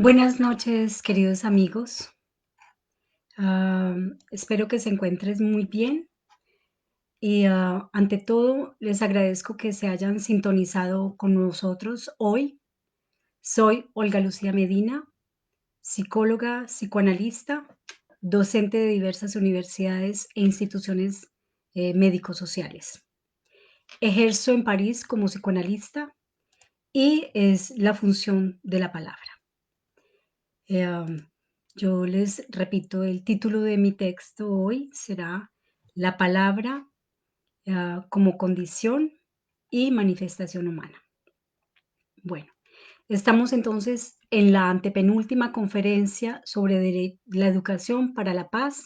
Buenas noches, queridos amigos. Espero que se encuentres muy bien y ante todo les agradezco que se hayan sintonizado con nosotros hoy. Soy Olga Lucía Medina, psicóloga, psicoanalista, docente de diversas universidades e instituciones médico-sociales. Ejerzo en París como psicoanalista y es la función de la palabra. Eh, am, yo les repito, el título de mi texto hoy será La palabra como condición y manifestación humana. Bueno, estamos entonces en la antepenúltima conferencia sobre la educación para la paz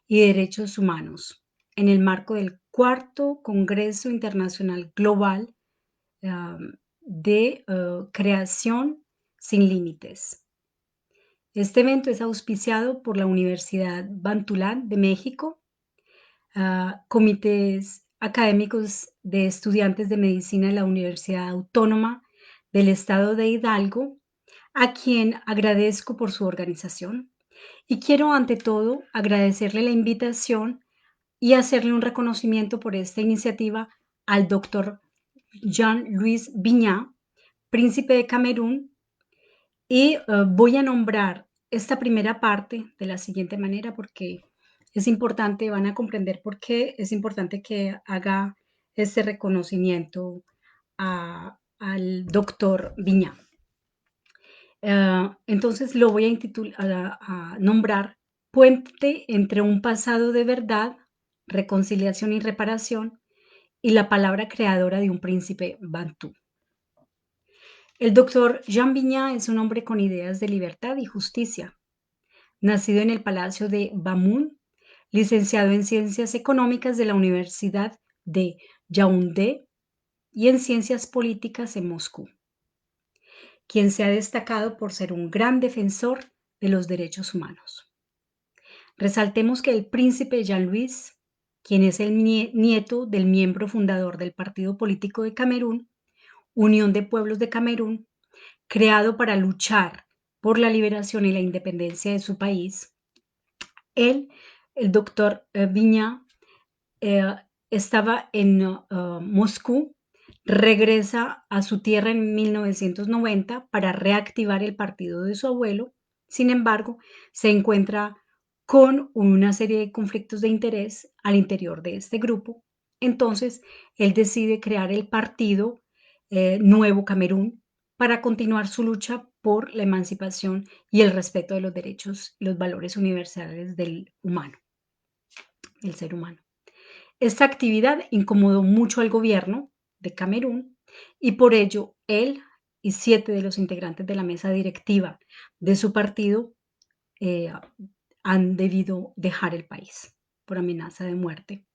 y derechos humanos, en el marco del cuarto Congreso Internacional Global de Creación sin Límites. Este evento es auspiciado por la Universidad Bantulán de México, comités académicos de estudiantes de medicina de la Universidad Autónoma del Estado de Hidalgo, a quien agradezco por su organización. Y quiero ante todo agradecerle la invitación y hacerle un reconocimiento por esta iniciativa al doctor Jean-Louis Viñá, príncipe de Camerún, y voy a nombrar esta primera parte de la siguiente manera porque es importante, van a comprender por qué es importante que haga este reconocimiento al doctor Viña. Entonces lo voy a nombrar Puente entre un pasado de verdad, reconciliación y reparación y la palabra creadora de un príncipe bantú. El doctor Jean Viña es un hombre con ideas de libertad y justicia. Nacido en el Palacio de Bamun, licenciado en Ciencias Económicas de la Universidad de Yaoundé y en Ciencias Políticas en Moscú, quien se ha destacado por ser un gran defensor de los derechos humanos. Resaltemos que el príncipe Jean-Louis, quien es el nieto del miembro fundador del Partido Político de Camerún, Unión de Pueblos de Camerún, creado para luchar por la liberación y la independencia de su país. Él, el doctor Viña, eh, estaba en Moscú, regresa a su tierra en 1990 para reactivar el partido de su abuelo. Sin embargo, se encuentra con una serie de conflictos de interés al interior de este grupo. Entonces, él decide crear el partido Nuevo Camerún para continuar su lucha por la emancipación y el respeto de los derechos y los valores universales del ser humano. Esta actividad incomodó mucho al gobierno de Camerún y por ello él y 7 de los integrantes de la mesa directiva de su partido eh, han debido dejar el país por amenaza de muerte.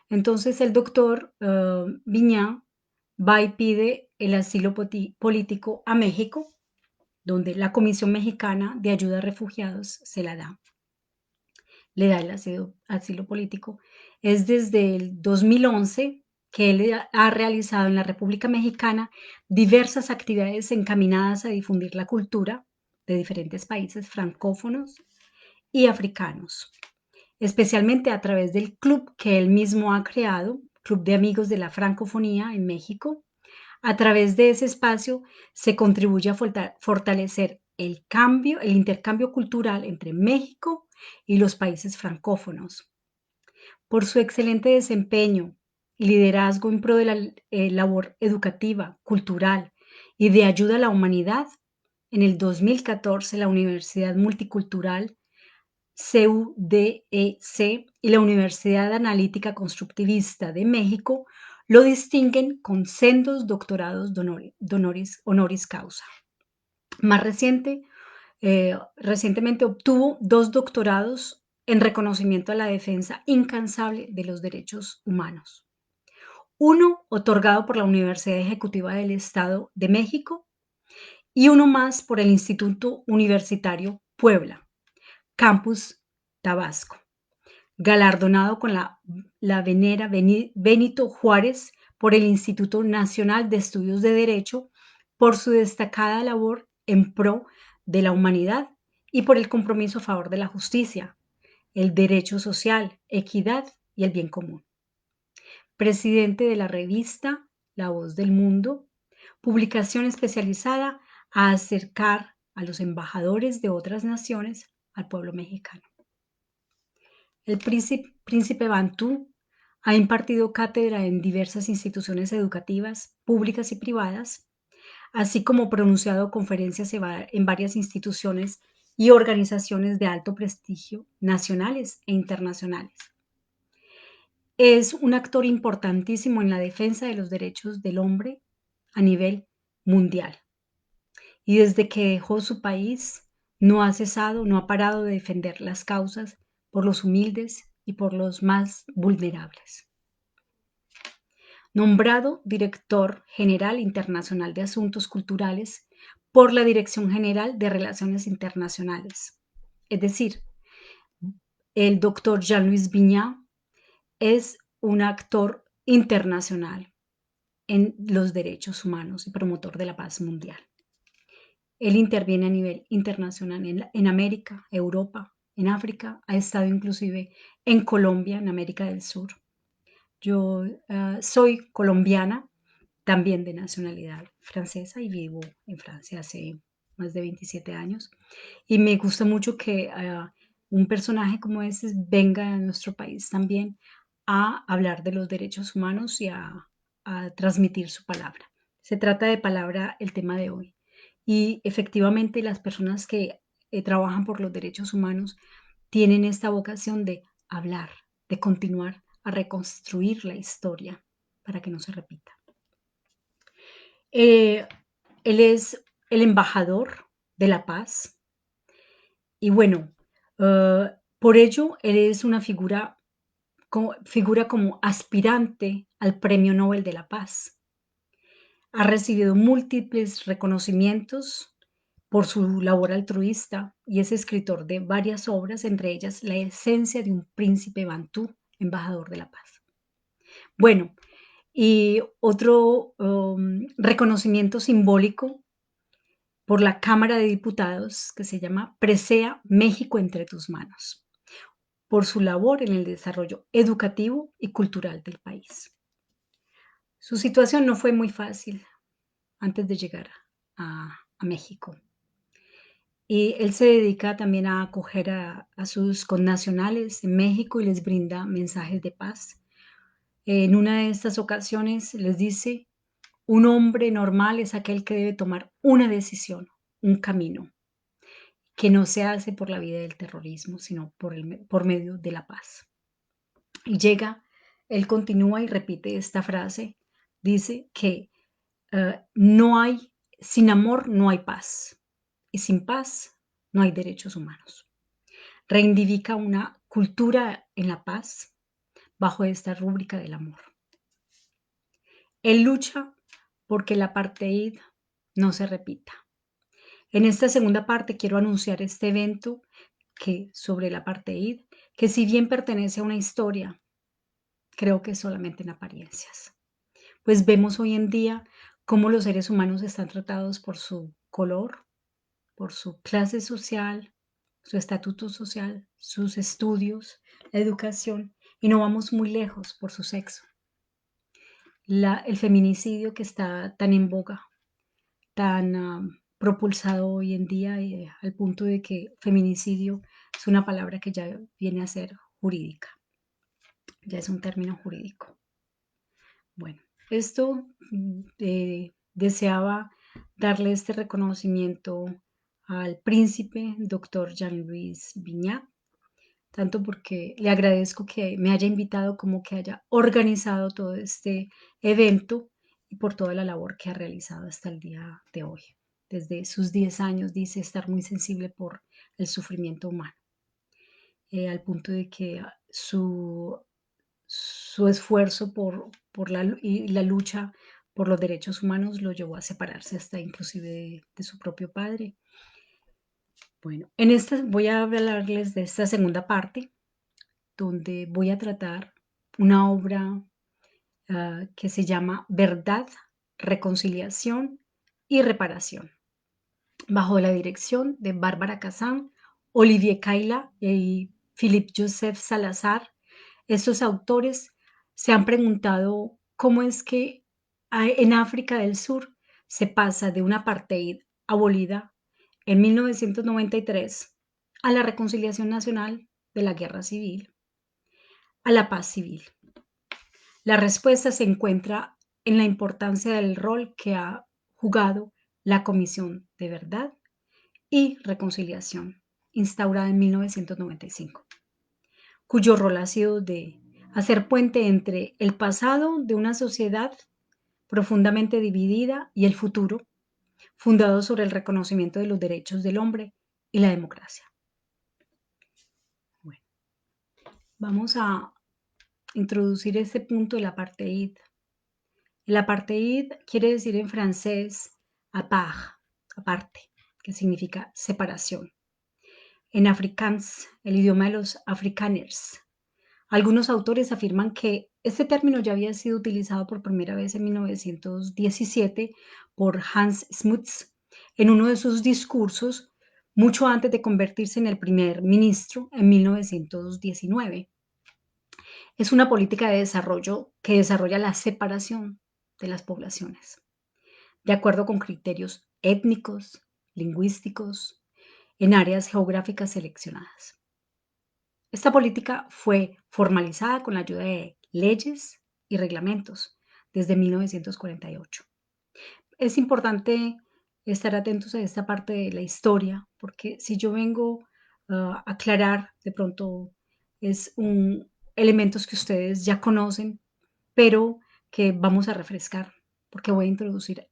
Entonces el doctor Viñá va y pide el asilo político a México, donde la Comisión Mexicana de Ayuda a Refugiados se la da, le da el asilo político. Es desde el 2011 que él ha realizado en la República Mexicana diversas actividades encaminadas a difundir la cultura de diferentes países francófonos y africanos, especialmente a través del club que él mismo ha creado, Club de Amigos de la Francofonía en México. A través de ese espacio se contribuye a fortalecer el intercambio cultural entre México y los países francófonos. Por su excelente desempeño y liderazgo en pro de la labor educativa, cultural y de ayuda a la humanidad, en el 2014 la Universidad Multicultural CUDEC y la Universidad Analítica Constructivista de México lo distinguen con sendos doctorados honoris causa. Más recientemente obtuvo 2 doctorados en reconocimiento a la defensa incansable de los derechos humanos. Uno otorgado por la Universidad Ejecutiva del Estado de México y uno más por el Instituto Universitario Puebla, Campus Tabasco, galardonado con la Venera Benito Juárez por el Instituto Nacional de Estudios de Derecho por su destacada labor en pro de la humanidad y por el compromiso a favor de la justicia, el derecho social, equidad y el bien común. Presidente de la revista La Voz del Mundo, publicación especializada a acercar a los embajadores de otras naciones al pueblo mexicano. El príncipe Bantú ha impartido cátedra en diversas instituciones educativas, públicas y privadas, así como pronunciado conferencias en varias instituciones y organizaciones de alto prestigio nacionales e internacionales. Es un actor importantísimo en la defensa de los derechos del hombre a nivel mundial. Y desde que dejó su país, no ha cesado, no ha parado de defender las causas por los humildes y por los más vulnerables. Nombrado Director General Internacional de Asuntos Culturales por la Dirección General de Relaciones Internacionales. Es decir, el doctor Jean-Louis Vignat es un actor internacional en los derechos humanos y promotor de la paz mundial. Él interviene a nivel internacional en América, Europa, en África, ha estado inclusive en Colombia, en América del Sur. Yo soy colombiana, también de nacionalidad francesa y vivo en Francia hace más de 27 años. Y me gusta mucho que un personaje como ese venga a nuestro país también a hablar de los derechos humanos y a transmitir su palabra. Se trata de palabra el tema de hoy. Y efectivamente las personas que trabajan por los derechos humanos tienen esta vocación de hablar, de continuar a reconstruir la historia para que no se repita. Eh, Él es el embajador de la paz y bueno, por ello él es una figura como aspirante al Premio Nobel de la Paz. Ha recibido múltiples reconocimientos por su labor altruista y es escritor de varias obras, entre ellas La esencia de un príncipe bantú, embajador de la paz. Bueno, y otro reconocimiento simbólico por la Cámara de Diputados que se llama Presea México entre tus manos, por su labor en el desarrollo educativo y cultural del país. Su situación no fue muy fácil antes de llegar a México. Y él se dedica también a acoger a sus connacionales en México y les brinda mensajes de paz. En una de estas ocasiones les dice, un hombre normal es aquel que debe tomar una decisión, un camino, que no se hace por la vía del terrorismo, sino por medio de la paz. Y llega, él continúa y repite esta frase, dice que no hay, sin amor no hay paz, y sin paz no hay derechos humanos. Reivindica una cultura en la paz bajo esta rúbrica del amor. Él lucha porque el apartheid no se repita. En esta segunda parte quiero anunciar este evento sobre el apartheid, que si bien pertenece a una historia, creo que es solamente en apariencias. Pues vemos hoy en día cómo los seres humanos están tratados por su color, por su clase social, su estatuto social, sus estudios, la educación, y no vamos muy lejos por su sexo. El feminicidio que está tan en boga, tan propulsado hoy en día, al punto de que feminicidio es una palabra que ya viene a ser jurídica, ya es un término jurídico. Bueno, esto deseaba darle este reconocimiento al príncipe doctor Jean-Louis Vignat, tanto porque le agradezco que me haya invitado como que haya organizado todo este evento y por toda la labor que ha realizado hasta el día de hoy. Desde sus 10 años dice estar muy sensible por el sufrimiento humano, al punto de que su esfuerzo por la lucha por los derechos humanos lo llevó a separarse hasta inclusive de su propio padre. Bueno, en esta voy a hablarles de esta segunda parte, donde voy a tratar una obra que se llama Verdad, Reconciliación y Reparación. bajo la dirección de Bárbara Kazan, Olivier Cailla y Philippe Joseph Salazar. Estos autores se han preguntado cómo es que en África del Sur se pasa de una apartheid abolida en 1993 a la reconciliación nacional de la guerra civil, a la paz civil. La respuesta se encuentra en la importancia del rol que ha jugado la Comisión de Verdad y Reconciliación, instaurada en 1995, cuyo rol ha sido de hacer puente entre el pasado de una sociedad profundamente dividida y el futuro, fundado sobre el reconocimiento de los derechos del hombre y la democracia. Bueno, vamos a introducir este punto del apartheid. El apartheid quiere decir en francés apart, aparte, que significa separación. En afrikaans, el idioma de los afrikaners. Algunos autores afirman que este término ya había sido utilizado por primera vez en 1917 por Hans Smuts en uno de sus discursos, mucho antes de convertirse en el primer ministro en 1919. Es una política de desarrollo que desarrolla la separación de las poblaciones, de acuerdo con criterios étnicos, lingüísticos, en áreas geográficas seleccionadas. Esta política fue formalizada con la ayuda de leyes y reglamentos desde 1948. Es importante estar atentos a esta parte de la historia, porque si yo vengo a aclarar, de pronto es elementos que ustedes ya conocen, pero que vamos a refrescar, porque voy a introducir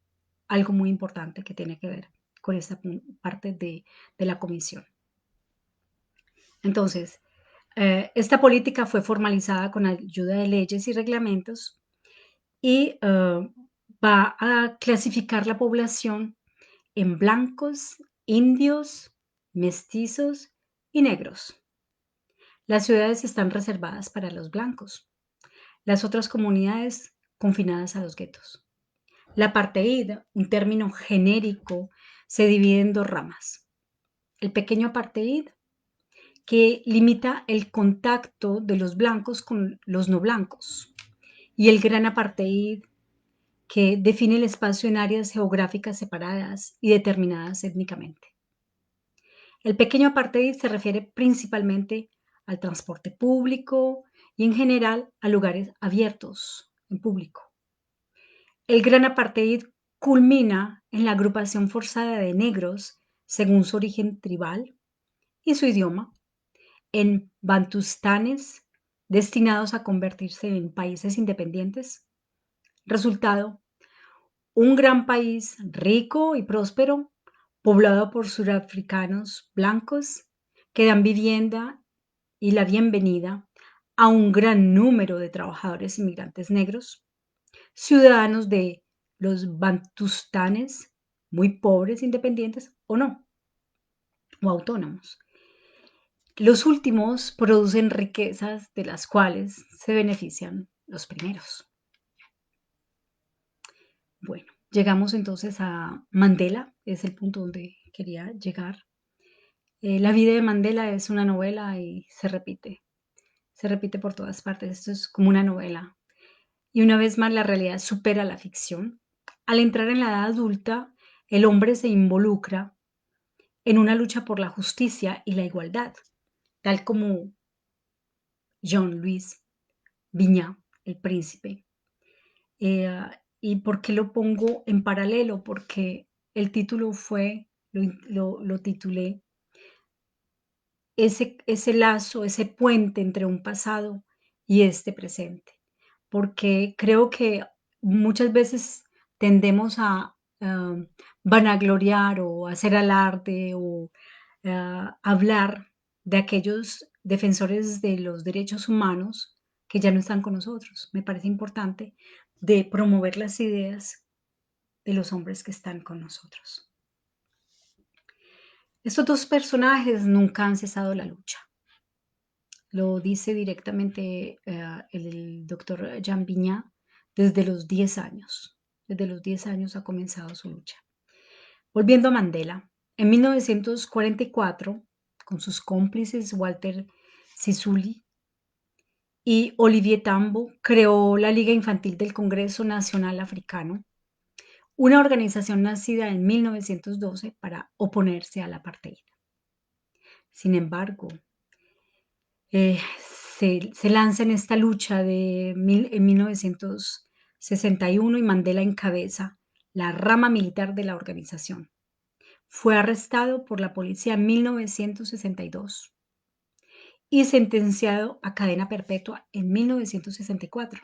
algo muy importante que tiene que ver con esta parte de la comisión. Entonces, esta política fue formalizada con ayuda de leyes y reglamentos y va a clasificar la población en blancos, indios, mestizos y negros. Las ciudades están reservadas para los blancos, las otras comunidades confinadas a los guetos. La apartheid, un término genérico, se divide en dos ramas. El pequeño apartheid, que limita el contacto de los blancos con los no blancos, y el gran apartheid, que define el espacio en áreas geográficas separadas y determinadas étnicamente. El pequeño apartheid se refiere principalmente al transporte público y en general a lugares abiertos en público. El gran apartheid culmina en la agrupación forzada de negros según su origen tribal y su idioma en bantustanes destinados a convertirse en países independientes. Resultado, un gran país rico y próspero, poblado por surafricanos blancos que dan vivienda y la bienvenida a un gran número de trabajadores inmigrantes negros, ciudadanos de los bantustanes, muy pobres, independientes o no, o autónomos. Los últimos producen riquezas de las cuales se benefician los primeros. Bueno, llegamos entonces a Mandela, es el punto donde quería llegar. La vida de Mandela es una novela y se repite por todas partes. Esto es como una novela. Y una vez más la realidad supera la ficción. Al entrar en la edad adulta, el hombre se involucra en una lucha por la justicia y la igualdad, tal como Jean-Louis Viña, el príncipe. ¿Y por qué lo pongo en paralelo? Porque el título fue, lo titulé, ese lazo, ese puente entre un pasado y este presente. Porque creo que muchas veces tendemos a vanagloriar o hacer alarde o hablar de aquellos defensores de los derechos humanos que ya no están con nosotros. Me parece importante de promover las ideas de los hombres que están con nosotros. Estos dos personajes nunca han cesado la lucha. Lo dice directamente el doctor Jean Vignat desde los 10 años. Desde los 10 años ha comenzado su lucha. Volviendo a Mandela. En 1944, con sus cómplices Walter Sisulu y Olivier Tambo, creó la Liga Infantil del Congreso Nacional Africano, una organización nacida en 1912 para oponerse al apartheid. Sin embargo, se lanza en esta lucha en 1961 y Mandela encabeza la rama militar de la organización. Fue arrestado por la policía en 1962 y sentenciado a cadena perpetua en 1964.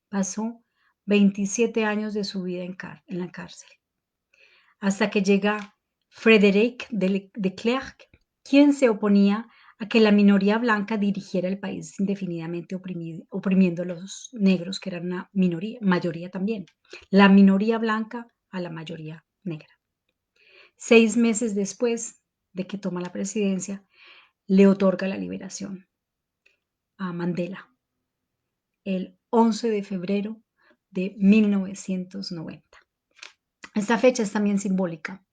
Pasó 27 años de su vida en la cárcel, hasta que llega Frédéric de Klerk, quien se oponía a que la minoría blanca dirigiera el país indefinidamente oprimiendo a los negros, que eran una mayoría también. La minoría blanca a la mayoría negra. 6 meses después de que toma la presidencia, le otorga la liberación a Mandela el 11 de febrero de 1990. Esta fecha es también simbólica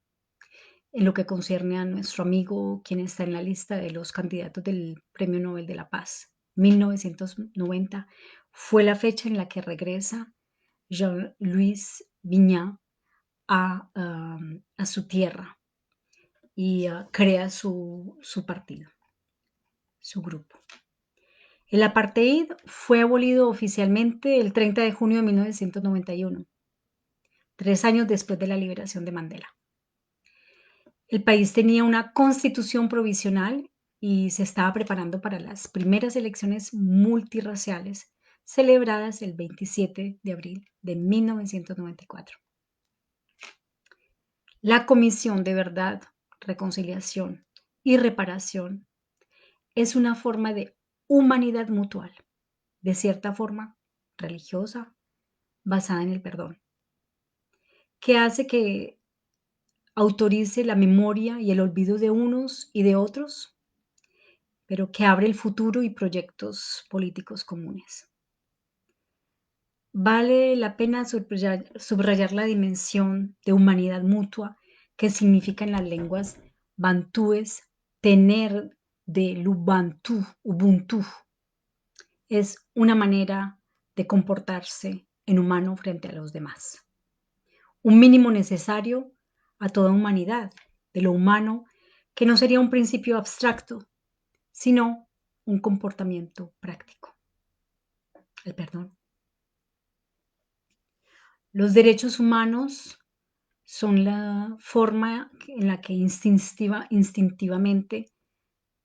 en lo que concierne a nuestro amigo, quien está en la lista de los candidatos del Premio Nobel de la Paz. 1990 fue la fecha en la que regresa Jean-Louis Vignan a su tierra y crea su partido, su grupo. El apartheid fue abolido oficialmente el 30 de junio de 1991, 3 años después de la liberación de Mandela. El país tenía una constitución provisional y se estaba preparando para las primeras elecciones multirraciales celebradas el 27 de abril de 1994. La Comisión de Verdad, Reconciliación y Reparación es una forma de humanidad mutual, de cierta forma religiosa, basada en el perdón, que hace que autorice la memoria y el olvido de unos y de otros, pero que abre el futuro y proyectos políticos comunes. Vale la pena subrayar la dimensión de humanidad mutua que significa en las lenguas bantúes tener de l'Ubuntu. Ubuntu es una manera de comportarse en humano frente a los demás. Un mínimo necesario a toda humanidad, de lo humano, que no sería un principio abstracto, sino un comportamiento práctico. El perdón. Los derechos humanos son la forma en la que instintivamente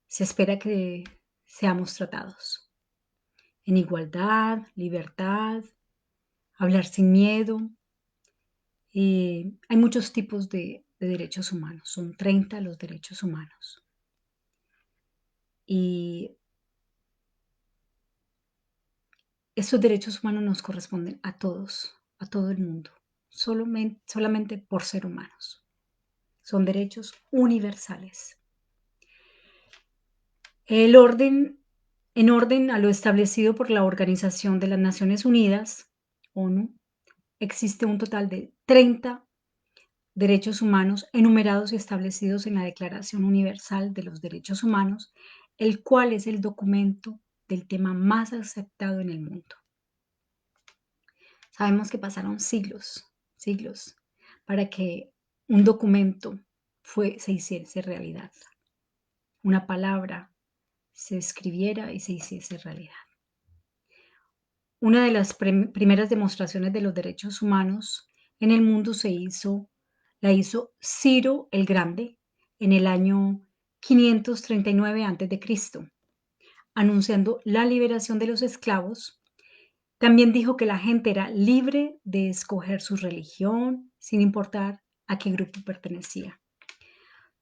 se espera que seamos tratados. En igualdad, libertad, hablar sin miedo. Hay muchos tipos de derechos humanos, son 30 los derechos humanos. Y estos derechos humanos nos corresponden a todos, a todo el mundo, solamente por ser humanos. Son derechos universales. El orden, en orden a lo establecido por la Organización de las Naciones Unidas, ONU, existe un total de 30 derechos humanos enumerados y establecidos en la Declaración Universal de los Derechos Humanos, el cual es el documento del tema más aceptado en el mundo. Sabemos que pasaron siglos, para que un documento se hiciese realidad. Una palabra se escribiera y se hiciese realidad. Una de las primeras demostraciones de los derechos humanos en el mundo la hizo Ciro el Grande en el año 539 a.C., anunciando la liberación de los esclavos. También dijo que la gente era libre de escoger su religión sin importar a qué grupo pertenecía.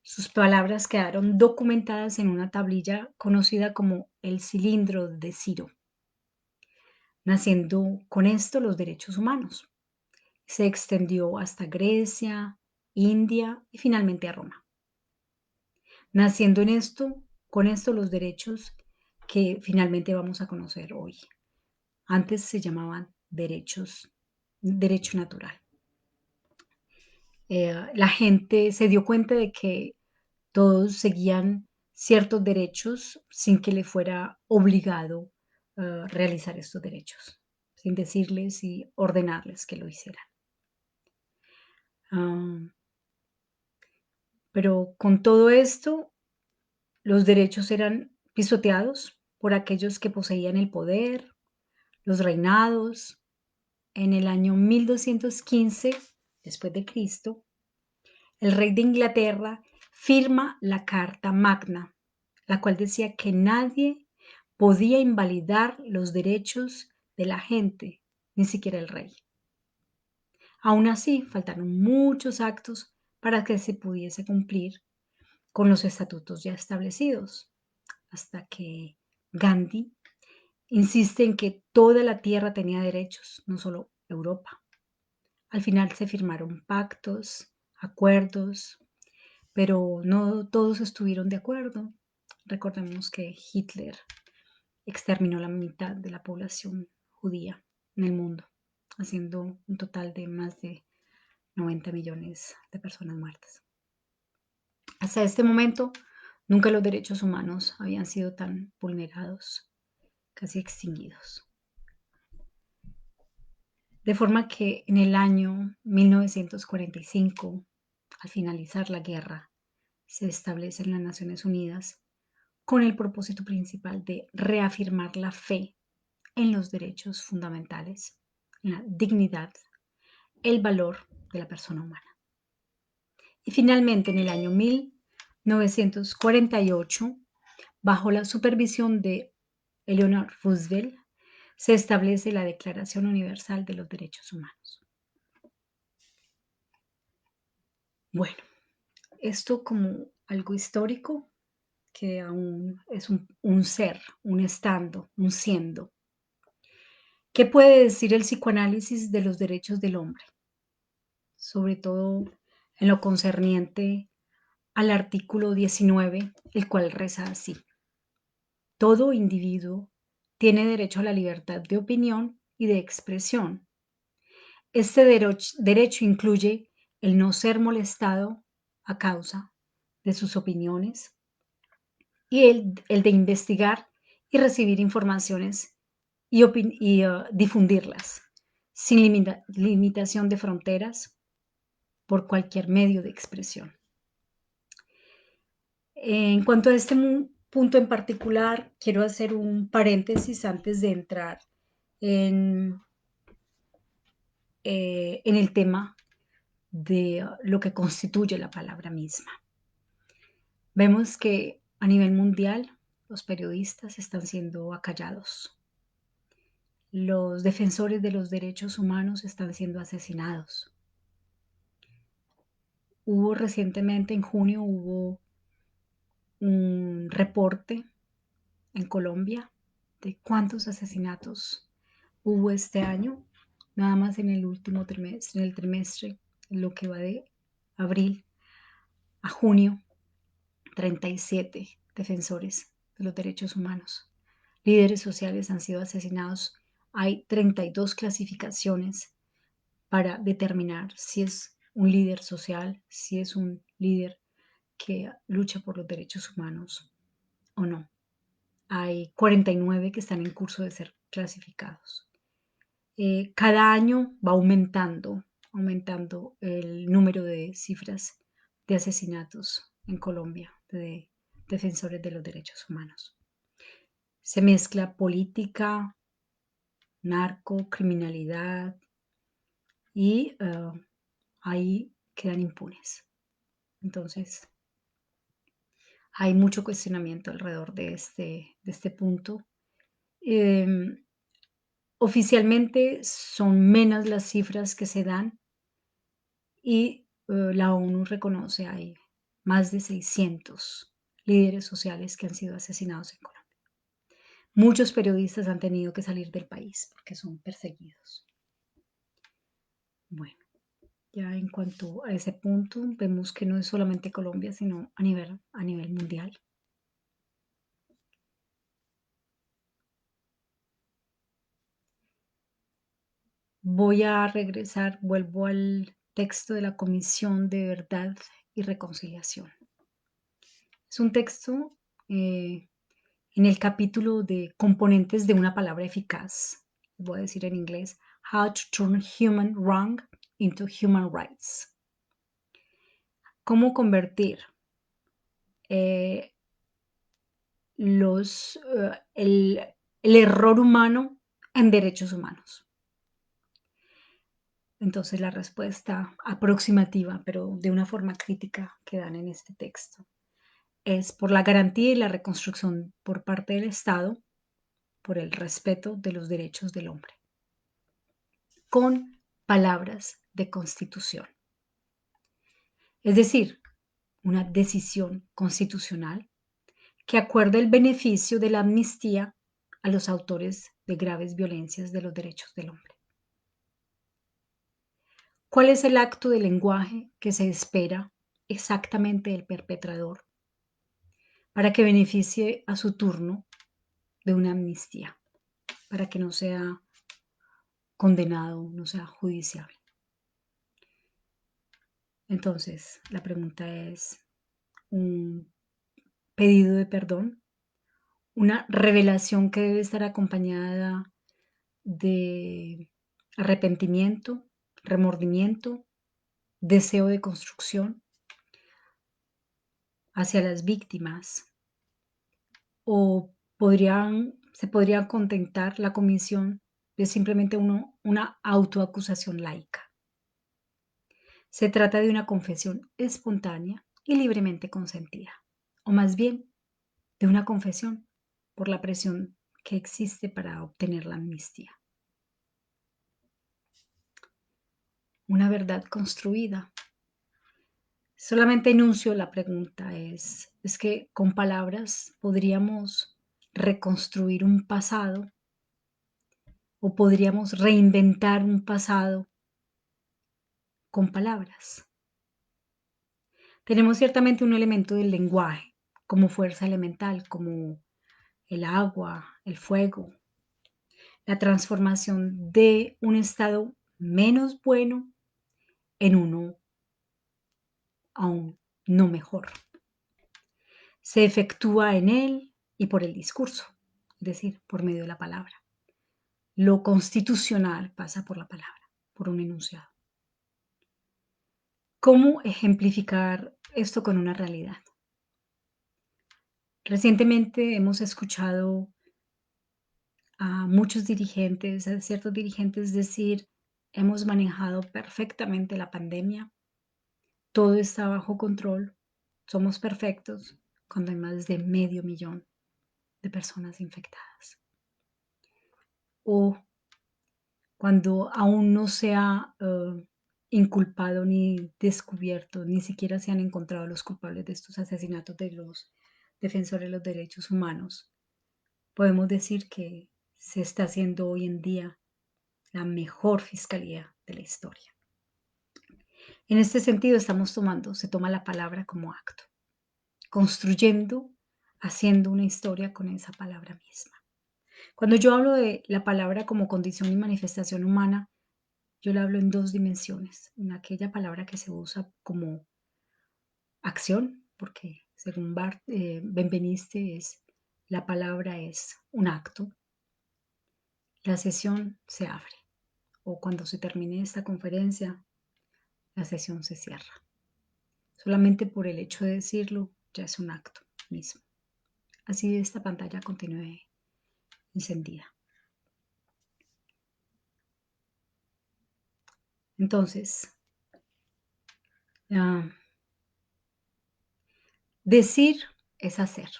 Sus palabras quedaron documentadas en una tablilla conocida como el Cilindro de Ciro, naciendo con esto los derechos humanos. Se extendió hasta Grecia, India y finalmente a Roma. Naciendo con esto los derechos que finalmente vamos a conocer hoy. Antes se llamaban derecho natural. La gente se dio cuenta de que todos seguían ciertos derechos sin que le fuera obligado realizar estos derechos, sin decirles y ordenarles que lo hicieran. Ah, pero con todo esto, los derechos eran pisoteados por aquellos que poseían el poder, los reinados. En el año 1215 después de Cristo, el rey de Inglaterra firma la Carta Magna, la cual decía que nadie podía invalidar los derechos de la gente, ni siquiera el rey. Aún así, faltaron muchos actos para que se pudiese cumplir con los estatutos ya establecidos, hasta que Gandhi insiste en que toda la tierra tenía derechos, no solo Europa. Al final se firmaron pactos, acuerdos, pero no todos estuvieron de acuerdo. Recordemos que Hitler exterminó la mitad de la población judía en el mundo, haciendo un total de más de 90 millones de personas muertas. Hasta este momento, nunca los derechos humanos habían sido tan vulnerados, casi extinguidos. De forma que en el año 1945, al finalizar la guerra, se establecen las Naciones Unidas con el propósito principal de reafirmar la fe en los derechos fundamentales, en la dignidad, el valor de la persona humana. Y finalmente, en el año 1948, bajo la supervisión de Eleanor Roosevelt, se establece la Declaración Universal de los Derechos Humanos. Bueno, esto como algo histórico que aún es un ser, un estando, un siendo. ¿Qué puede decir el psicoanálisis de los derechos del hombre? Sobre todo en lo concerniente al artículo 19, el cual reza así: todo individuo tiene derecho a la libertad de opinión y de expresión. Este derecho incluye el no ser molestado a causa de sus opiniones y el de investigar y recibir informaciones y difundirlas sin limitación de fronteras por cualquier medio de expresión. En cuanto a este punto en particular, quiero hacer un paréntesis antes de entrar en, en el tema de lo que constituye la palabra misma. Vemos que a nivel mundial los periodistas están siendo acallados. Los defensores de los derechos humanos están siendo asesinados. Recientemente, en junio, hubo un reporte en Colombia de cuántos asesinatos hubo este año, nada más en el último trimestre, en el trimestre, en lo que va de abril a junio, 37 defensores de los derechos humanos. Líderes sociales han sido asesinados. Hay 32 clasificaciones para determinar si es un líder social, si es un líder que lucha por los derechos humanos o no. Hay 49 que están en curso de ser clasificados. Cada año va aumentando el número de cifras de asesinatos en Colombia de defensores de los derechos humanos. Se mezcla política, narco, criminalidad y ahí quedan impunes. Entonces, hay mucho cuestionamiento alrededor de este punto. Em, Oficialmente son menos las cifras que se dan y la ONU reconoce hay más de 600 líderes sociales que han sido asesinados en Colombia. Muchos periodistas han tenido que salir del país porque son perseguidos. Bueno, ya en cuanto a ese punto, vemos que no es solamente Colombia, sino a nivel mundial. Voy a regresar, vuelvo al texto de la Comisión de Verdad y Reconciliación. Es un texto en el capítulo de componentes de una palabra eficaz. Voy a decir en inglés, How to Turn Human Wrong into Human Rights. Cómo convertir eh, el error humano en derechos humanos. Entonces, la respuesta aproximativa, pero de una forma crítica que dan en este texto, es por la garantía y la reconstrucción por parte del Estado, por el respeto de los derechos del hombre, con palabras de constitución. Es decir, una decisión constitucional que acuerda el beneficio de la amnistía a los autores de graves violencias de los derechos del hombre. ¿Cuál es el acto de lenguaje que se espera exactamente del perpetrador para que beneficie a su turno de una amnistía, para que no sea condenado, no sea judiciable? Entonces, la pregunta es, ¿un pedido de perdón? ¿Una revelación que debe estar acompañada de arrepentimiento, remordimiento, deseo de construcción hacia las víctimas? ¿O se podría contentar la comisión de simplemente una autoacusación laica? Se trata de una confesión espontánea y libremente consentida, o más bien de una confesión por la presión que existe para obtener la amnistía. Una verdad construida. Solamente enuncio la pregunta, ¿es que con palabras podríamos reconstruir un pasado o podríamos reinventar un pasado con palabras? Tenemos ciertamente un elemento del lenguaje como fuerza elemental, como el agua, el fuego, la transformación de un estado menos bueno en uno aún no mejor. Se efectúa en él y por el discurso, es decir, por medio de la palabra. Lo constitucional pasa por la palabra, por un enunciado. ¿Cómo ejemplificar esto con una realidad? Recientemente hemos escuchado a muchos dirigentes, a ciertos dirigentes decir, hemos manejado perfectamente la pandemia, todo está bajo control, somos perfectos, cuando hay más de 500,000 de personas infectadas. O cuando aún no se ha inculpado ni descubierto, ni siquiera se han encontrado los culpables de estos asesinatos de los defensores de los derechos humanos, podemos decir que se está haciendo hoy en día la mejor fiscalía de la historia. En este sentido, se toma la palabra como acto, construyendo, haciendo una historia con esa palabra misma. Cuando yo hablo de la palabra como condición y manifestación humana, yo le hablo en dos dimensiones. En aquella palabra que se usa como acción, porque según Benveniste, la palabra es un acto. La sesión se abre o cuando se termine esta conferencia, la sesión se cierra. Solamente por el hecho de decirlo ya es un acto mismo. Así esta pantalla continúe encendida. Entonces, ah, decir es hacer,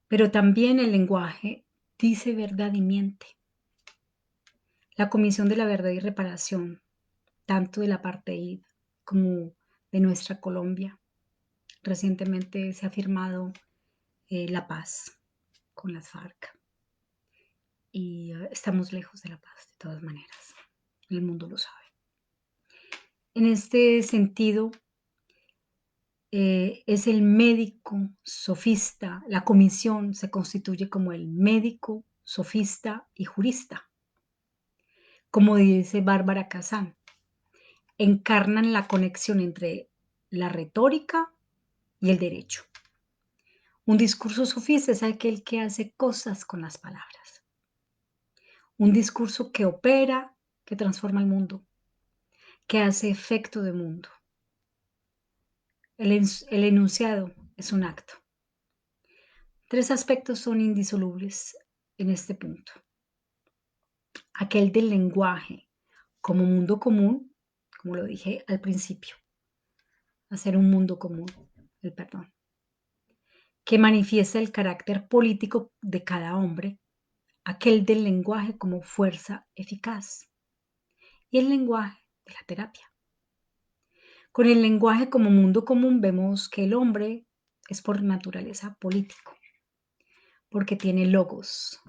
pero también el lenguaje dice verdad y miente. La Comisión de la Verdad y Reparación, tanto del apartheid como de nuestra Colombia, recientemente se ha firmado la paz con las FARC y estamos lejos de la paz de todas maneras. El mundo lo sabe. En este sentido, es el médico sofista, la comisión se constituye como el médico, sofista y jurista. Como dice Bárbara Kazan, encarnan la conexión entre la retórica y el derecho. Un discurso sofista es aquel que hace cosas con las palabras. Un discurso que opera, que transforma el mundo, que hace efecto de mundo. El enunciado es un acto. Tres aspectos son indisolubles en este punto. Aquel del lenguaje como mundo común, como lo dije al principio, hacer un mundo común, el perdón, que manifiesta el carácter político de cada hombre, aquel del lenguaje como fuerza eficaz y el lenguaje de la terapia. Con el lenguaje como mundo común vemos que el hombre es por naturaleza político, porque tiene logos,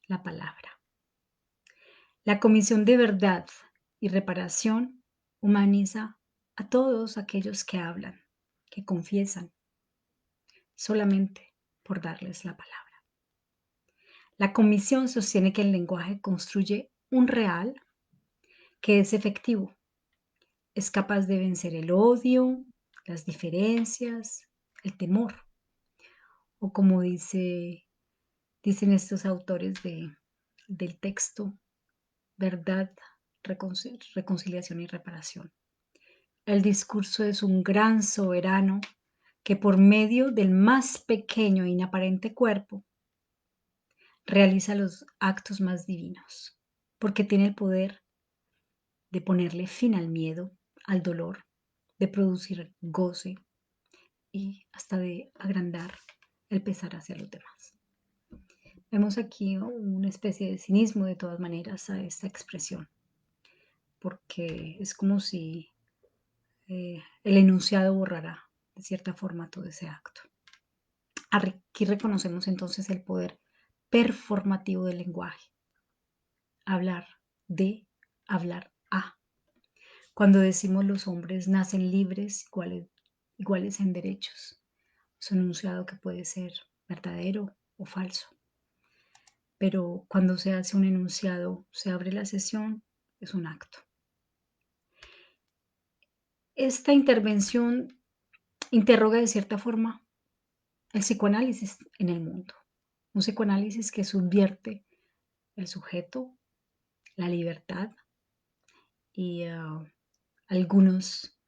la palabra. La Comisión de Verdad y Reparación humaniza a todos aquellos que hablan, que confiesan, solamente por darles la palabra. La Comisión sostiene que el lenguaje construye un real que es efectivo, es capaz de vencer el odio, las diferencias, el temor, o como dicen estos autores del texto, verdad, reconciliación y reparación. El discurso es un gran soberano que por medio del más pequeño e inaparente cuerpo realiza los actos más divinos, porque tiene el poder de ponerle fin al miedo, al dolor, de producir goce y hasta de agrandar el pesar hacia los demás. Vemos aquí una especie de cinismo de todas maneras a esta expresión, porque es como si el enunciado borrará de cierta forma todo ese acto. Aquí reconocemos entonces el poder performativo del lenguaje. Hablar de, hablar a. Cuando decimos los hombres nacen libres, iguales en derechos, es un enunciado que puede ser verdadero o falso. Pero cuando se hace un enunciado, se abre la sesión, es un acto. Esta intervención interroga de cierta forma el psicoanálisis en el mundo. Un psicoanálisis que subvierte el sujeto, la libertad y algunos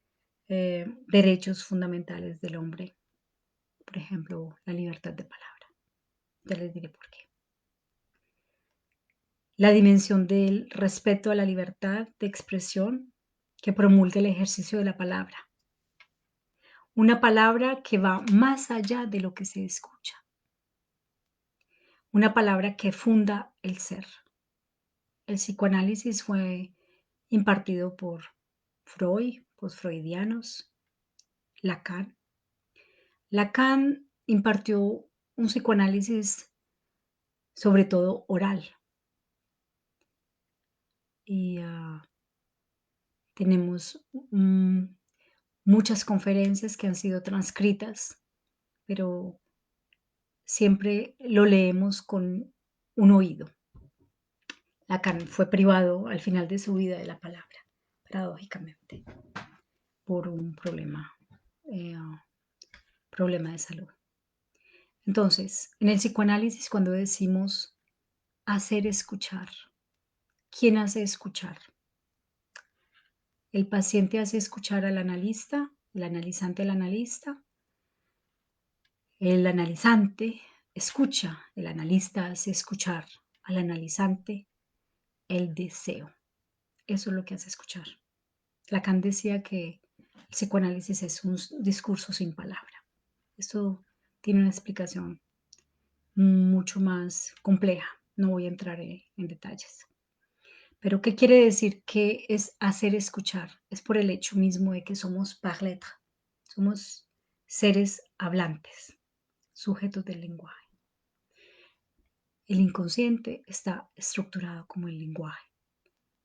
derechos fundamentales del hombre. Por ejemplo, la libertad de palabra. Ya les diré por qué. La dimensión del respeto a la libertad de expresión que promulga el ejercicio de la palabra. Una palabra que va más allá de lo que se escucha. Una palabra que funda el ser. El psicoanálisis fue impartido por Freud, posfreudianos, Lacan. Lacan impartió un psicoanálisis sobre todo oral. Y tenemos muchas conferencias que han sido transcritas, pero siempre lo leemos con un oído. Lacan fue privado al final de su vida de la palabra, paradójicamente, por un eh, problema de salud. Entonces, en el psicoanálisis, cuando decimos hacer escuchar, ¿quién hace escuchar? El paciente hace escuchar al analista, el analizante al analista, el analizante escucha, el analista hace escuchar al analizante el deseo. Eso es lo que hace escuchar. Lacan decía que el psicoanálisis es un discurso sin palabra. Esto tiene una explicación mucho más compleja. No voy a entrar en detalles. Pero, ¿qué quiere decir que es hacer escuchar? Es por el hecho mismo de que somos parletres, somos seres hablantes, sujetos del lenguaje. El inconsciente está estructurado como el lenguaje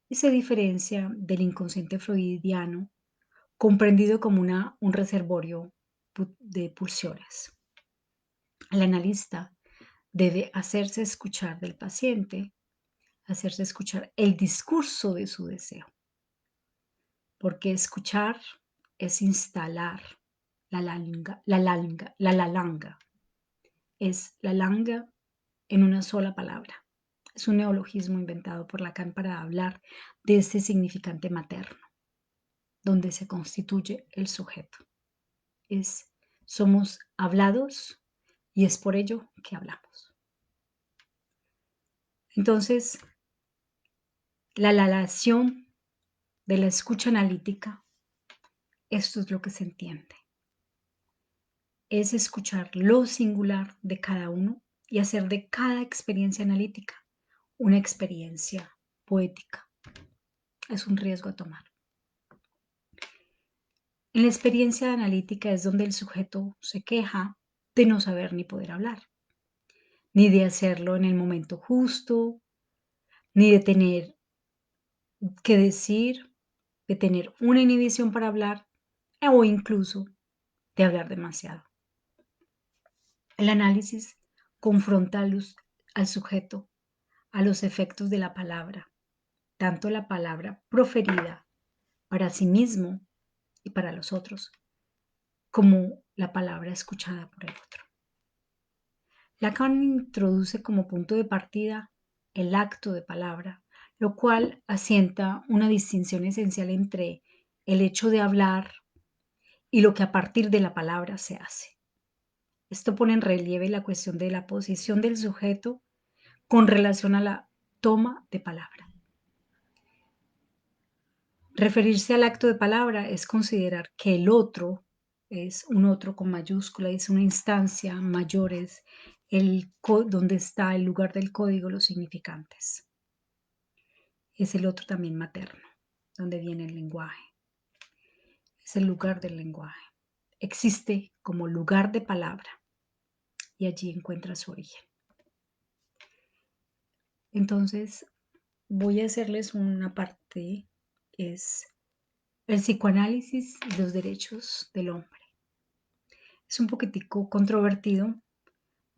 y se diferencia del inconsciente freudiano, comprendido como un reservorio de pulsiones. El analista debe hacerse escuchar del paciente hacerse escuchar el discurso de su deseo, porque escuchar es instalar la lalanga, es la langa en una sola palabra. Es un neologismo inventado por Lacan para hablar de ese significante materno, donde se constituye el sujeto. Es, somos hablados y es por ello que hablamos. Entonces, la lalación de la escucha analítica, esto es lo que se entiende. Es escuchar lo singular de cada uno y hacer de cada experiencia analítica una experiencia poética. Es un riesgo a tomar. En la experiencia analítica es donde el sujeto se queja de no saber ni poder hablar, ni de hacerlo en el momento justo, ni de tener que decir, de tener una inhibición para hablar o incluso de hablar demasiado. El análisis confronta al sujeto a los efectos de la palabra, tanto la palabra proferida para sí mismo y para los otros, como la palabra escuchada por el otro. Lacan introduce como punto de partida el acto de palabra, lo cual asienta una distinción esencial entre el hecho de hablar y lo que a partir de la palabra se hace. Esto pone en relieve la cuestión de la posición del sujeto con relación a la toma de palabra. Referirse al acto de palabra es considerar que el otro es un otro con mayúscula, es una instancia mayor, es donde está el lugar del código, los significantes. Es el otro también materno, donde viene el lenguaje. Es el lugar del lenguaje. Existe como lugar de palabra y allí encuentra su origen. Entonces, voy a hacerles una parte, es el psicoanálisis y los derechos del hombre. Es un poquitico controvertido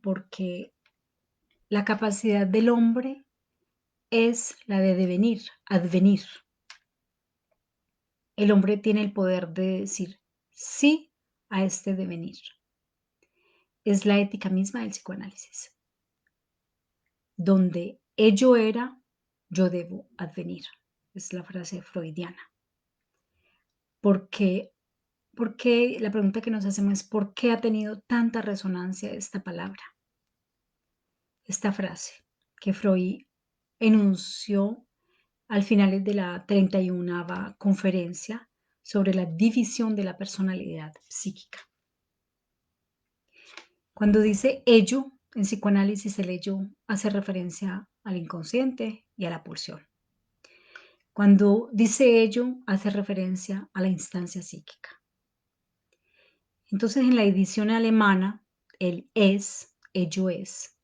porque la capacidad del hombre es la de devenir, advenir. El hombre tiene el poder de decir sí a este devenir. Es la ética misma del psicoanálisis, donde ello era, yo debo advenir. Es la frase freudiana. Porque, porque la pregunta que nos hacemos es ¿por qué ha tenido tanta resonancia esta palabra? Esta frase que Freud enunció al final de la 31ª conferencia sobre la división de la personalidad psíquica. Cuando dice ello, en psicoanálisis el ello hace referencia al inconsciente y a la pulsión. Cuando dice ello, hace referencia a la instancia psíquica. Entonces, en la edición alemana, el es, ello es.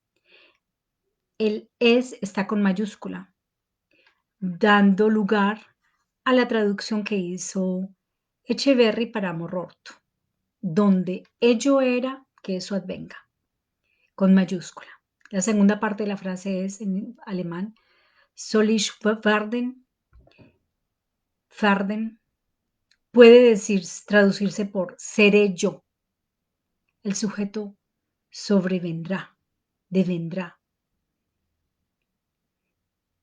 El es está con mayúscula, dando lugar a la traducción que hizo Echeverry para Mororto, donde ello era que eso advenga, con mayúscula. La segunda parte de la frase es en alemán, soll ich werden, puede traducirse por seré yo. El sujeto sobrevendrá, devendrá.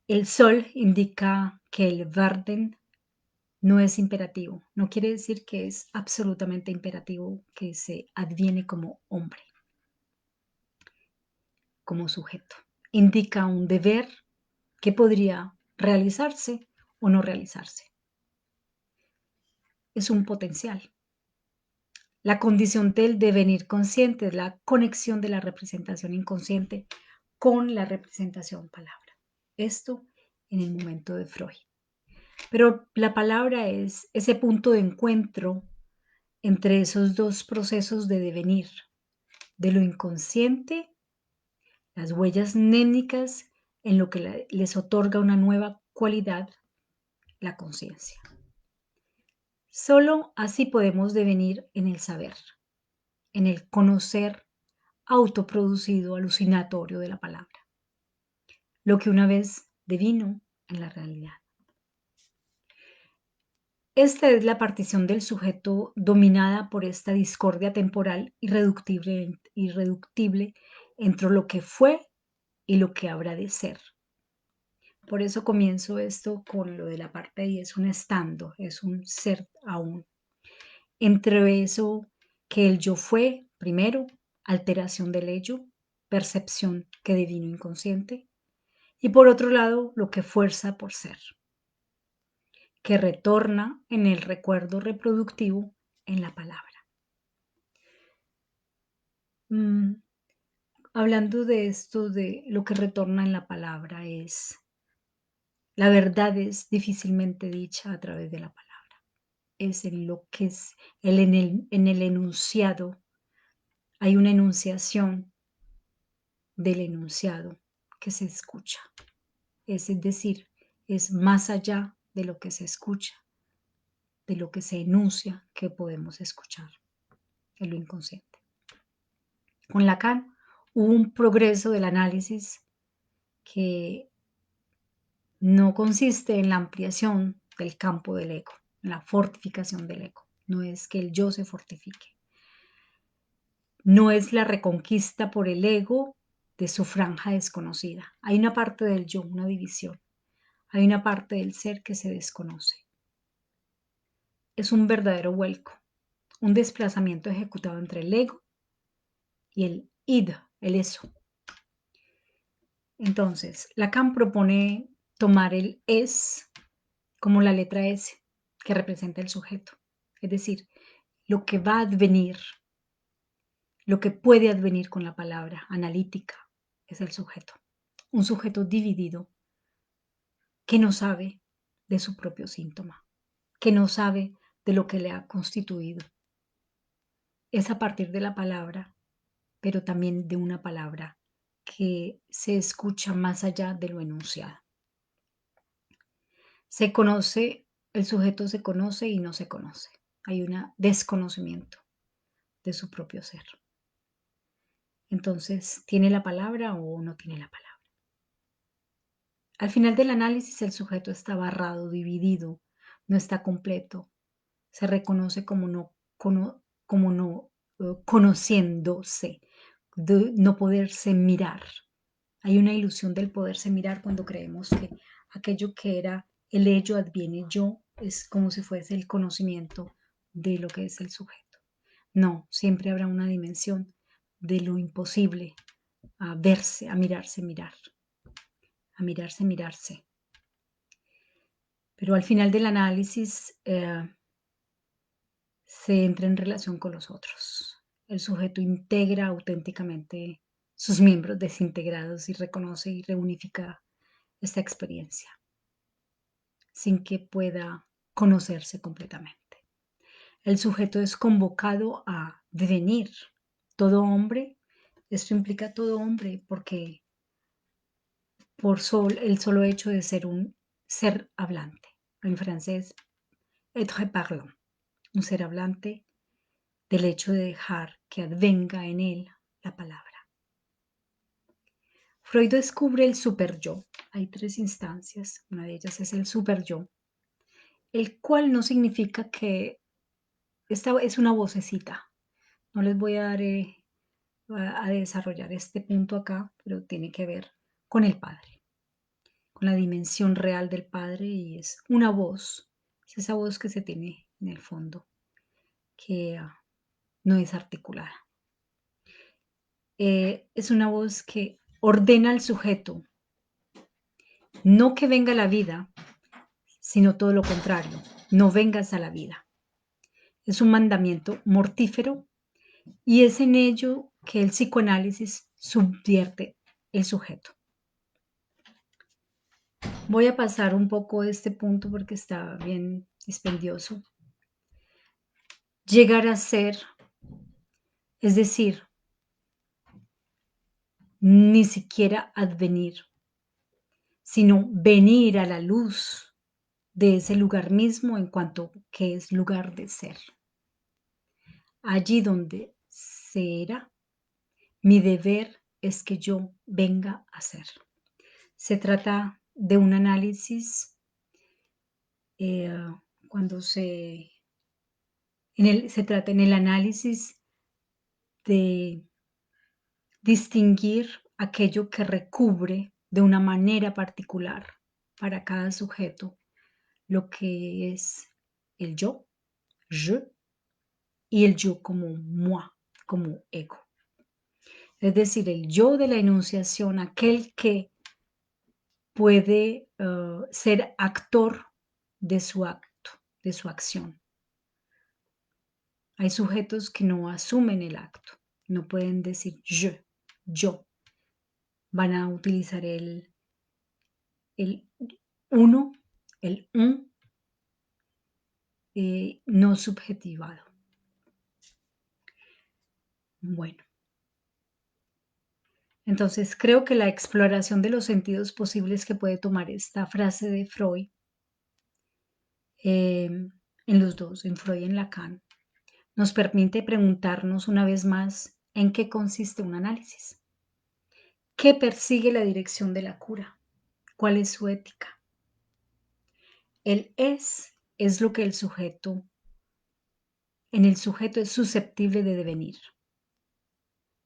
El sol indica que el werden no es imperativo, no quiere decir que es absolutamente imperativo que se adviene como hombre, como sujeto. Indica un deber que podría realizarse o no realizarse. Es un potencial. La condición del devenir consciente es la conexión de la representación inconsciente con la representación palabra. Esto en el momento de Freud. Pero la palabra es ese punto de encuentro entre esos dos procesos de devenir, de lo inconsciente, las huellas mnémicas, en lo que les otorga una nueva cualidad, la conciencia. Solo así podemos devenir en el saber, en el conocer autoproducido, alucinatorio de la palabra. Lo que una vez divino en la realidad. Esta es la partición del sujeto dominada por esta discordia temporal irreductible entre lo que fue y lo que habrá de ser. Por eso comienzo esto con lo de la parte ahí, es un estando, es un ser aún. Entre eso que el yo fue, primero, alteración del ello, percepción que divino inconsciente, y por otro lado, lo que fuerza por ser, que retorna en el recuerdo reproductivo en la palabra. Mm, Hablando de esto, de lo que retorna en la palabra la verdad es difícilmente dicha a través de la palabra. Es en lo que es, en el enunciado, hay una enunciación del enunciado que se escucha. Es decir, es más allá de lo que se escucha, de lo que se enuncia que podemos escuchar en lo inconsciente. Con Lacan hubo un progreso del análisis que no consiste en la ampliación del campo del ego, en la fortificación del ego. No es que el yo se fortifique. No es la reconquista por el ego de su franja desconocida. Hay una parte del yo, una división. Hay una parte del ser que se desconoce. Es un verdadero vuelco, un desplazamiento ejecutado entre el ego y el id, el eso. Entonces, Lacan propone tomar el es como la letra S, que representa el sujeto. Es decir, lo que va a advenir, lo que puede advenir con la palabra analítica, es el sujeto. Un sujeto dividido que no sabe de su propio síntoma, que no sabe de lo que le ha constituido. Es a partir de la palabra, pero también de una palabra que se escucha más allá de lo enunciado. Se conoce, el sujeto se conoce y no se conoce. Hay un desconocimiento de su propio ser. Entonces, ¿tiene la palabra o no tiene la palabra? Al final del análisis, el sujeto está barrado, dividido, no está completo. Se reconoce como no conociéndose, de no poderse mirar. Hay una ilusión del poderse mirar cuando creemos que aquello que era el ello adviene yo, es como si fuese el conocimiento de lo que es el sujeto. No, siempre habrá una dimensión de lo imposible a verse, a mirarse, mirar, a mirarse, mirarse. Pero al final del análisis se entra en relación con los otros. El sujeto integra auténticamente sus miembros desintegrados y reconoce y reunifica esta experiencia sin que pueda conocerse completamente. El sujeto es convocado a devenir todo hombre. Esto implica todo hombre porque el solo hecho de ser un ser hablante. En francés, être parlant, un ser hablante del hecho de dejar que advenga en él la palabra. Freud descubre el superyo. Hay tres instancias, una de ellas es el superyo, el cual no significa que esta es una vocecita. No les voy a dar a desarrollar este punto acá, pero tiene que ver con el Padre, con la dimensión real del Padre y es una voz, es esa voz que se tiene en el fondo, que no es articulada. Es una voz que ordena al sujeto, no que venga a la vida, sino todo lo contrario, no vengas a la vida. Es un mandamiento mortífero y es en ello que el psicoanálisis subvierte el sujeto. Voy a pasar un poco de este punto porque está bien dispendioso. Llegar a ser, es decir, ni siquiera advenir, sino venir a la luz de ese lugar mismo en cuanto que es lugar de ser. Allí donde será, mi deber es que yo venga a ser. Se trata de un análisis, eh, cuando se trata en el análisis de distinguir aquello que recubre de una manera particular para cada sujeto lo que es el yo, je, y el yo como moi, como ego. Es decir, el yo de la enunciación, aquel que puede ser actor de su acto, de su acción. Hay sujetos que no asumen el acto, no pueden decir yo, van a utilizar el uno, el un, no subjetivado. Bueno, entonces creo que la exploración de los sentidos posibles que puede tomar esta frase de Freud, en los dos, en Freud y en Lacan, nos permite preguntarnos una vez más en qué consiste un análisis. ¿Qué persigue la dirección de la cura? ¿Cuál es su ética? El es lo que en el sujeto es susceptible de devenir.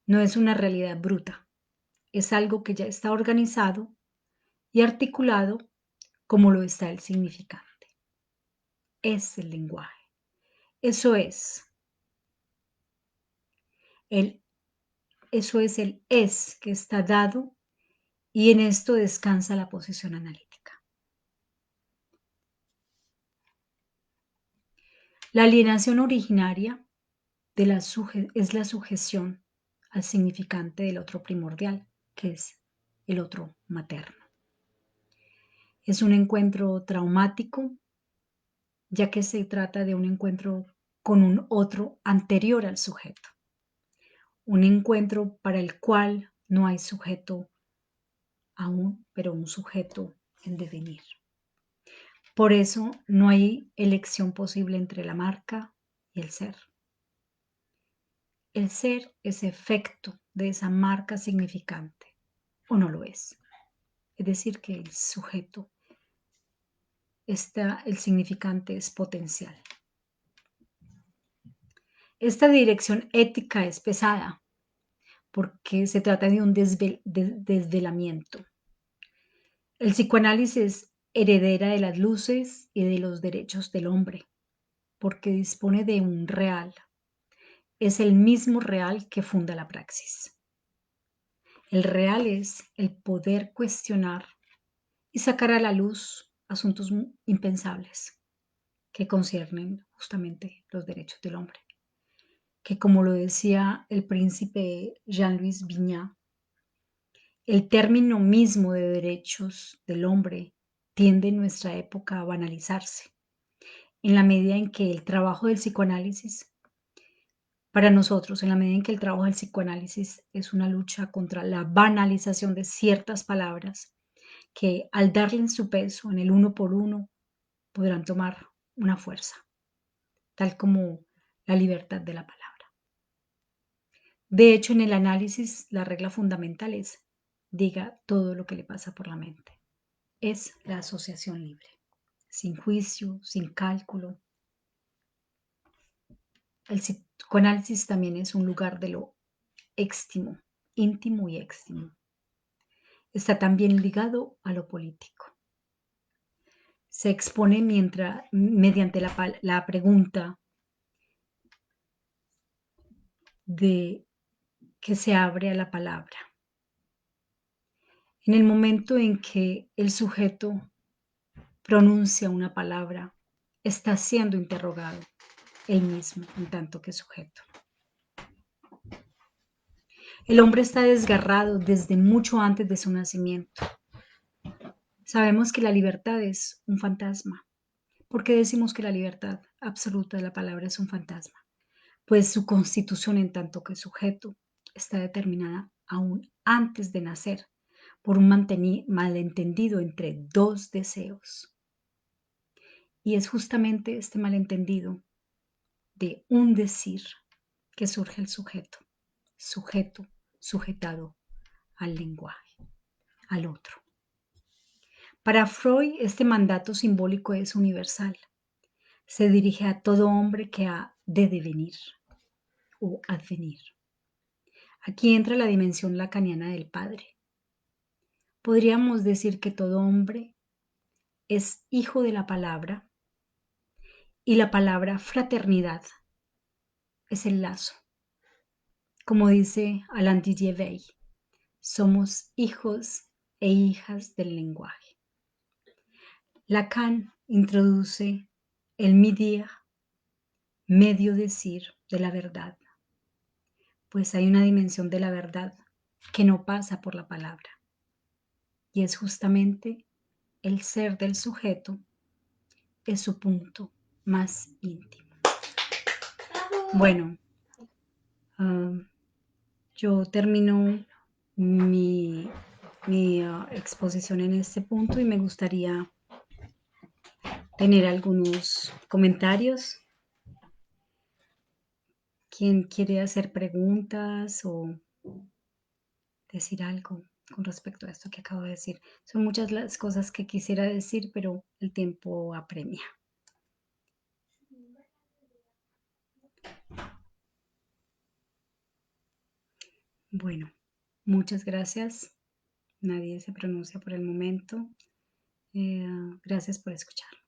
No es una realidad bruta, es algo que ya está organizado y articulado como lo está el significante. Es el lenguaje. Eso es. El, eso es el es que está dado y en esto descansa la posición analítica. La alienación originaria es la sujeción al significante del otro primordial, que es el otro materno. Es un encuentro traumático, ya que se trata de un encuentro con un otro anterior al sujeto, un encuentro para el cual no hay sujeto aún, pero un sujeto en devenir. Por eso no hay elección posible entre la marca y el ser. El ser es efecto de esa marca significante, o no lo es. Es decir, que el sujeto el significante es potencial. Esta dirección ética es pesada porque se trata de un desvelamiento. El psicoanálisis es heredera de las luces y de los derechos del hombre, porque dispone de un real. Es el mismo real que funda la praxis. El real es el poder cuestionar y sacar a la luz asuntos impensables que conciernen justamente los derechos del hombre. Que como lo decía el príncipe Jean-Louis Vignat, el término mismo de derechos del hombre tiende en nuestra época a banalizarse, en la medida en que el trabajo del psicoanálisis, para nosotros, en la medida en que el trabajo del psicoanálisis es una lucha contra la banalización de ciertas palabras que al darle su peso en el uno por uno podrán tomar una fuerza, tal como la libertad de la palabra. De hecho, en el análisis, la regla fundamental es diga todo lo que le pasa por la mente. Es la asociación libre, sin juicio, sin cálculo. El psicoanálisis también es un lugar de lo íntimo y éxtimo. Está también ligado a lo político. Se expone mediante la pregunta de que se abre a la palabra. En el momento en que el sujeto pronuncia una palabra, está siendo interrogado él mismo en tanto que sujeto. El hombre está desgarrado desde mucho antes de su nacimiento. Sabemos que la libertad es un fantasma. ¿Por qué decimos que la libertad absoluta de la palabra es un fantasma? Pues su constitución en tanto que sujeto está determinada aún antes de nacer por un malentendido entre dos deseos. Y es justamente este malentendido de un decir que surge el sujeto sujetado al lenguaje, al otro. Para Freud, este mandato simbólico es universal. Se dirige a todo hombre que ha de devenir o advenir. Aquí entra la dimensión lacaniana del padre. Podríamos decir que todo hombre es hijo de la palabra y la palabra fraternidad es el lazo. Como dice Alain Didier Veil, somos hijos e hijas del lenguaje. Lacan introduce el midir, medio decir de la verdad, pues hay una dimensión de la verdad que no pasa por la palabra, y es justamente el ser del sujeto, es su punto más íntimo. Bueno, ah, yo termino mi, mi exposición en este punto y me gustaría tener algunos comentarios. ¿Quién quiere hacer preguntas o decir algo con respecto a esto que acabo de decir? Son muchas las cosas que quisiera decir, pero el tiempo apremia. Bueno, muchas gracias. Nadie se pronuncia por el momento. Gracias por escuchar.